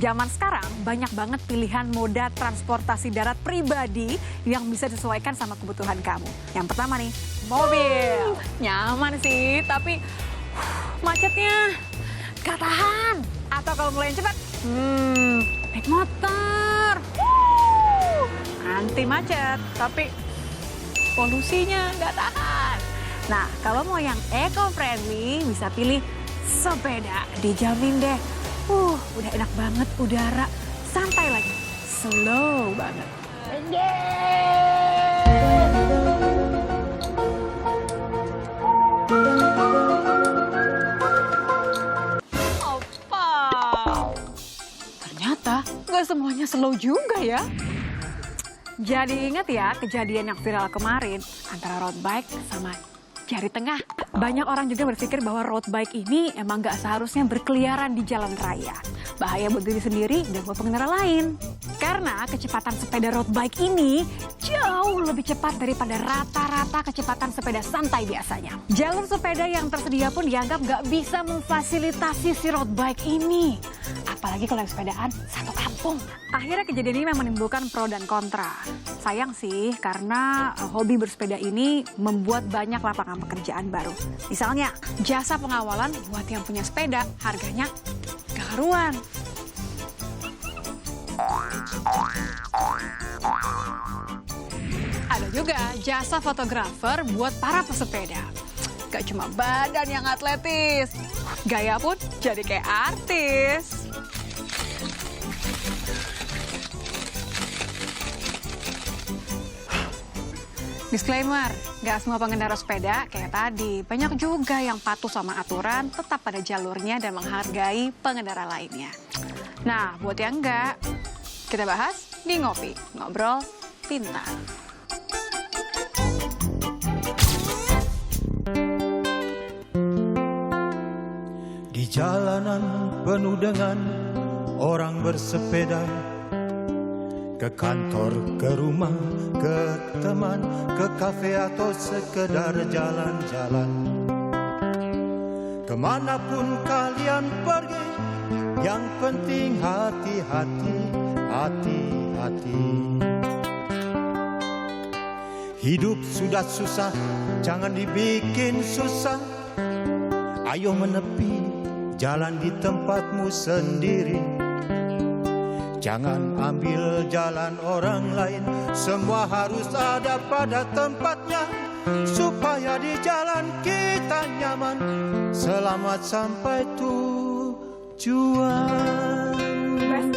Zaman sekarang banyak banget pilihan moda transportasi darat pribadi yang bisa disesuaikan sama kebutuhan kamu. Yang pertama nih, mobil. Nyaman sih, tapi macetnya gak tahan. Atau kalau mulai cepat, naik motor. Anti macet, tapi polusinya gak tahan. Nah, kalau mau yang eco-friendly bisa pilih sepeda. Dijamin deh. Udah enak banget udara, santai lagi, slow banget. Opa, ternyata gak semuanya slow juga ya. Jadi ingat ya kejadian yang viral kemarin antara road bike sama jari tengah. Banyak orang juga berpikir bahwa road bike ini emang gak seharusnya berkeliaran di jalan raya. Bahaya buat diri sendiri dan buat pengendara lain. Karena kecepatan sepeda road bike ini jauh lebih cepat daripada rata-rata kecepatan sepeda santai biasanya. Jalur sepeda yang tersedia pun dianggap gak bisa memfasilitasi si road bike ini. Apalagi kalau yang sepedaan satu kampung. Akhirnya kejadian ini memang menimbulkan pro dan kontra. Sayang sih karena hobi bersepeda ini membuat banyak lapangan pekerjaan baru. Misalnya jasa pengawalan buat yang punya sepeda harganya gak karuan. Ada juga jasa fotografer buat para pesepeda. Gak cuma badan yang atletis, gaya pun jadi kayak artis. Disclaimer, gak semua pengendara sepeda kayak tadi. Banyak juga yang patuh sama aturan, tetap pada jalurnya dan menghargai pengendara lainnya. Nah, buat yang enggak, kita bahas di Ngopi, Ngobrol Pintar. Di jalanan penuh dengan orang bersepeda, ke kantor, ke rumah, ke teman, ke kafe atau sekedar jalan-jalan. Kemanapun kalian pergi, yang penting hati-hati, hati-hati. Hidup sudah susah, jangan dibikin susah. Ayo menepi, jalan di tempatmu sendiri. Jangan ambil jalan orang lain, semua harus ada pada tempatnya. Supaya di jalan kita nyaman, selamat sampai tujuan.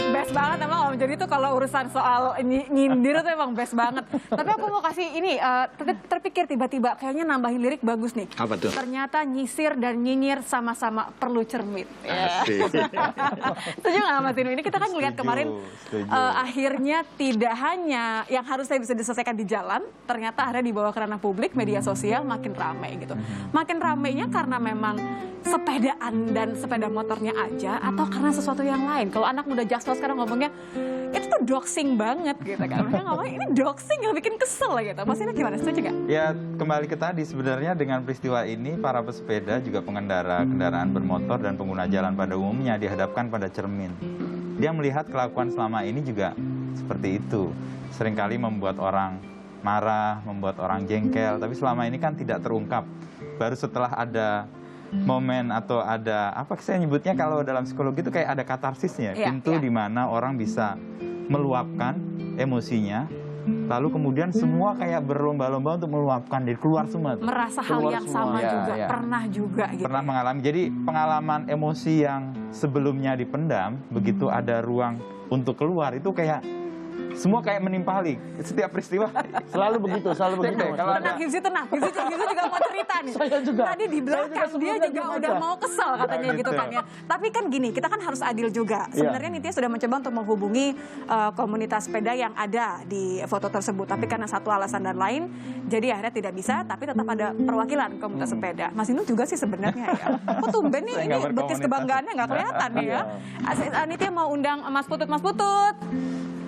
Best banget emang Om. Jadi tuh kalau urusan soal nyindir tuh emang best banget. Tapi aku mau kasih ini, terpikir tiba-tiba kayaknya nambahin lirik bagus nih. Apa tuh? Ternyata nyisir dan nyinyir sama-sama perlu cermin. Asik. Setuju nggak Mas Inu? Ini kita kan ngeliat kemarin akhirnya tidak hanya yang harusnya bisa diselesaikan di jalan, ternyata akhirnya dibawa ke ranah publik, media sosial makin ramai gitu. Makin ramainya karena memang sepedaan dan sepeda motornya aja atau karena sesuatu yang lain. Kalau anak muda jaksel sekarang ngomongnya itu tuh doxing banget gitu kan. Mereka ngomongnya ini doxing yang bikin kesel gitu. Mas Inu gimana? Setuju nggak? Ya kembali ke tadi, sebenarnya dengan peristiwa ini para pesepeda juga pengendara kendaraan bermotor dan pengguna jalan pada umumnya dihadapkan pada cermin. Dia melihat kelakuan selama ini juga seperti itu. Seringkali membuat orang marah, membuat orang jengkel, tapi selama ini kan tidak terungkap. Baru setelah ada momen atau ada apa saya nyebutnya kalau dalam psikologi itu kayak ada katarsisnya, pintu di mana orang bisa meluapkan emosinya, lalu kemudian semua kayak berlomba-lomba untuk meluapkan, jadi keluar semua. Merasa hal yang sama juga, pernah juga gitu. Pernah mengalami, jadi pengalaman emosi yang sebelumnya dipendam, begitu ada ruang untuk keluar, itu kayak semua kayak menimpali setiap peristiwa. Selalu begitu, selalu begitu. Kalau ada Gizi tenang, Gizi juga mau cerita nih. Saya juga. Tadi di belakang dia juga udah mau kesal katanya gitu kan ya. Tapi kan gini, kita kan harus adil juga. Sebenarnya Nitya sudah mencoba untuk menghubungi komunitas sepeda yang ada di foto tersebut. Tapi karena satu alasan dan lain, jadi akhirnya tidak bisa. Tapi tetap ada perwakilan komunitas sepeda. Mas Inu juga sih sebenarnya ya. Kok tumben nih ini betis kebanggaannya nggak kelihatan nih ya. Nitya mau undang Mas Putut. Mas Putut.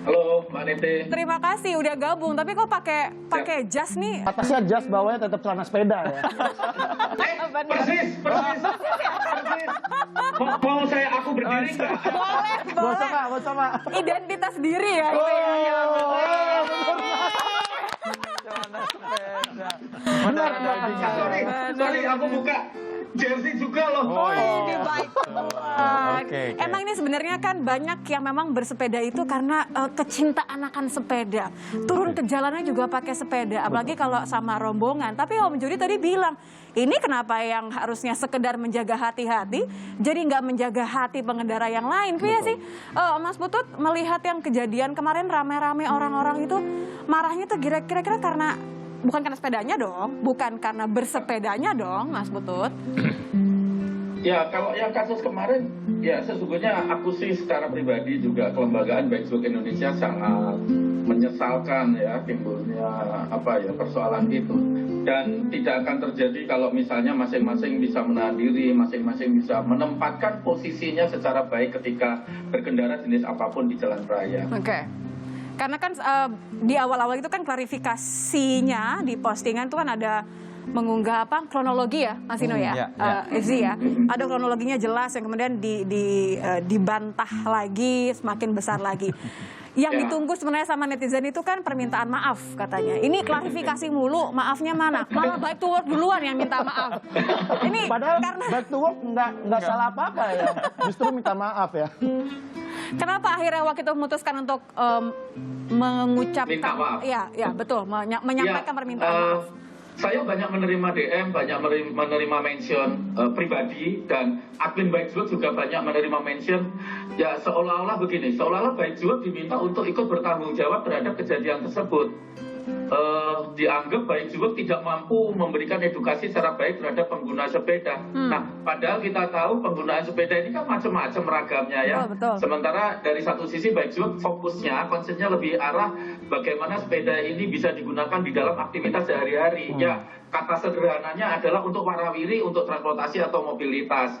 Halo, Mbak Nete. Terima kasih udah gabung, tapi kok pakai jas nih? Atasnya jas, bawahnya tetap celana sepeda ya. Persis. Mau aku berdiri nggak? Boleh, Gak boleh. usah, Mak. Gak usah, Mak. Identitas diri ya itu ya. Celana sepeda. Benar, Mendarat Mak. daging. Sorry, aku buka jersey juga loh. Oh, Ini iya. baik. Oke. Emang ini sebenarnya kan banyak yang memang bersepeda itu karena kecintaan akan sepeda. Turun ke jalannya juga pakai sepeda, apalagi kalau sama rombongan. Tapi Om Jody tadi bilang, ini kenapa yang harusnya sekedar menjaga hati-hati, jadi nggak menjaga hati pengendara yang lain. Iya sih, Mas Putut melihat yang kejadian kemarin rame-rame orang-orang itu marahnya tuh kira-kira karena bukan karena sepedanya dong, bukan karena bersepedanya dong, Mas Putut. Ya, kalau yang kasus kemarin, ya sesungguhnya aku sih secara pribadi juga kelembagaan Bikesbook Indonesia sangat menyesalkan ya timbulnya persoalan itu. Dan tidak akan terjadi kalau misalnya masing-masing bisa menahan diri, masing-masing bisa menempatkan posisinya secara baik ketika berkendara jenis apapun di jalan raya. Oke. Karena kan di awal-awal itu kan klarifikasinya di postingan itu kan ada mengunggah kronologi ya, Mas Ino ya, Izzy ya. Ada kronologinya jelas yang kemudian dibantah lagi, semakin besar lagi. Yang ditunggu sebenarnya sama netizen itu kan permintaan maaf katanya. Ini klarifikasi mulu, maafnya mana? Malah Bike to Work duluan yang minta maaf. Ini Padahal karena Bike to Work nggak salah apa-apa ya. Justru minta maaf ya. kenapa akhirnya waktu itu memutuskan untuk mengucapkan, Minta maaf. ya betul, menyampaikan permintaan maaf. Saya banyak menerima DM, banyak menerima mention pribadi, dan admin Bikesbook juga banyak menerima mention. Ya seolah-olah begini, seolah-olah Bikesbook diminta untuk ikut bertanggung jawab terhadap kejadian tersebut. Dianggap Bikesbook tidak mampu memberikan edukasi secara baik terhadap pengguna sepeda. Nah, padahal kita tahu penggunaan sepeda ini kan macam-macam ragamnya ya. Betul. Sementara dari satu sisi Bikesbook fokusnya, konsepnya lebih arah bagaimana sepeda ini bisa digunakan di dalam aktivitas sehari-hari. Ya, kata sederhananya adalah untuk warawiri, untuk transportasi atau mobilitas.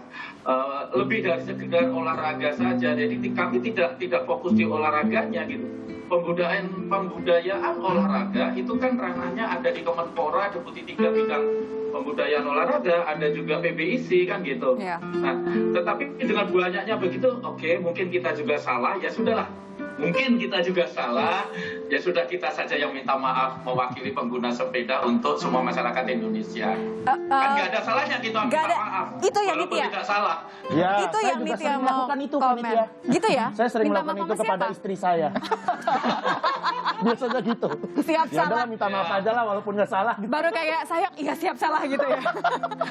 Lebih dari sekedar olahraga saja. Jadi kami tidak fokus di olahraganya gitu. Pembudayaan olahraga itu kan ranahnya ada di Kemenpora, Deputi 3 bidang pembudayaan olahraga, ada juga PBIC kan gitu. Ya. Nah, tetapi dengan banyaknya begitu, oke, mungkin kita juga salah, ya sudahlah. Mungkin kita juga salah, ya sudah kita saja yang minta maaf mewakili pengguna sepeda untuk semua masyarakat Indonesia. Kan nggak ada salahnya kita minta maaf. Itu yang walaupun Nitya. tidak salah. Ya, Itu saya yang juga Nitya sering mau melakukan itu ke komen. Nitya. Gitu ya? Saya sering Minta melakukan maaf itu sama kepada siapa? istri saya. Biasanya gitu. Siap Ya salah. udahlah, minta maaf aja lah walaupun nggak salah. Gitu. Baru kayak sayang, iya siap salah gitu ya.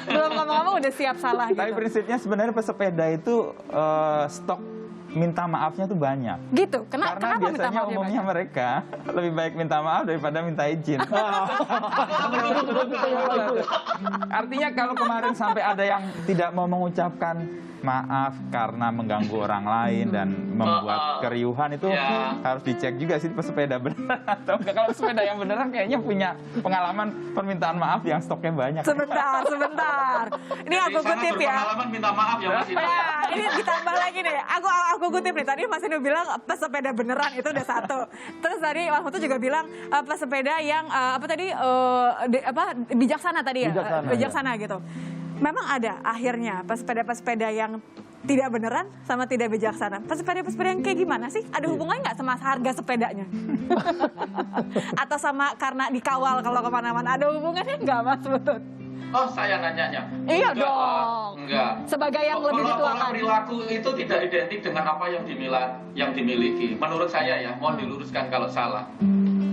Belum ngomong-ngomong udah siap salah Tapi gitu. prinsipnya sebenarnya pesepeda itu stok minta maafnya tuh banyak. Gitu. Karena Kenapa minta biasanya maaf ya, umumnya Mas? mereka lebih baik minta maaf daripada minta izin. Artinya kalau kemarin sampai ada yang tidak mau mengucapkan maaf karena mengganggu orang lain dan membuat keriuhan, itu Ya. harus dicek juga sih pesepeda beneran atau enggak. Kalau sepeda yang beneran kayaknya punya pengalaman permintaan maaf yang stoknya banyak. Sebentar. Ini aku Jadi sangat kutip ya. berpengalaman minta maaf ya Mas Ino. Ya, ini ditambah lagi deh. Aku kutip nih. Tadi Mas Inu bilang pesepeda beneran itu udah satu. Terus tadi Mas Putu juga bilang pesepeda yang bijaksana tadi ya. Bijaksana, Gitu. Memang ada akhirnya pesepeda-pesepeda yang tidak beneran sama tidak bijaksana. Pesepeda-pesepeda yang kayak gimana sih? Ada hubungannya nggak sama harga sepedanya? Atau sama karena dikawal kalau kemana-mana? Ada hubungannya nggak, Mas Putut? Oh, saya nanyanya. Iya Enggak, dong. Enggak. Sebagai yang lebih Pola dituakan. perilaku itu tidak identik dengan apa yang dimiliki. Menurut saya ya, mohon diluruskan kalau salah.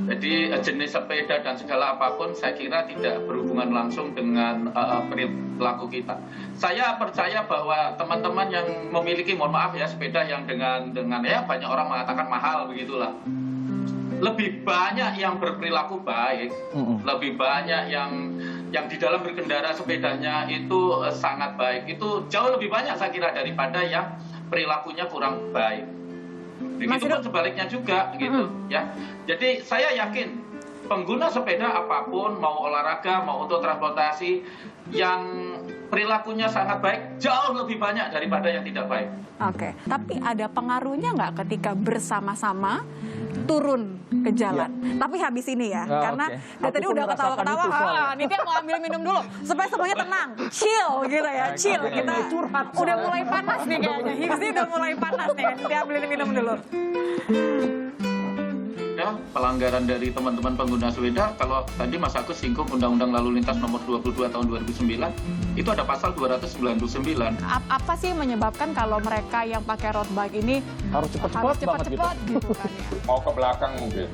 Jadi jenis sepeda dan segala apapun saya kira tidak berhubungan langsung dengan perilaku kita. Saya percaya bahwa teman-teman yang memiliki, mohon maaf ya, sepeda yang dengan ya banyak orang mengatakan mahal begitulah. Lebih banyak yang berperilaku baik, lebih banyak yang di dalam berkendara sepedanya itu sangat baik. Itu jauh lebih banyak saya kira daripada yang perilakunya kurang baik. Begitu pun sebaliknya juga gitu ya. Jadi saya yakin pengguna sepeda apapun, mau olahraga, mau untuk transportasi, yang perilakunya sangat baik jauh lebih banyak daripada yang tidak baik. Oke, tapi ada pengaruhnya nggak ketika bersama-sama turun ke jalan. Tapi habis ini ya, Oh, karena oke. dari tadi Aku pun udah merasakan ketawa-ketawa, itu soalnya. Nitya mau ambil minum dulu supaya semuanya tenang, chill gitu ya, chill. Oke. Kita Curhat udah soalnya. mulai panas nih kayaknya, Hipsi udah mulai panas nih. Nitya ambilin minum dulu. Ya, pelanggaran dari teman-teman pengguna sepeda, kalau tadi Mas Agus singgung Undang-Undang Lalu Lintas Nomor 22 Tahun 2009, itu ada pasal 299. Apa sih yang menyebabkan kalau mereka yang pakai road bike ini Harus cepet-cepet harus banget gitu. cepat-cepat gitu kan ya? Mau ke belakang mungkin.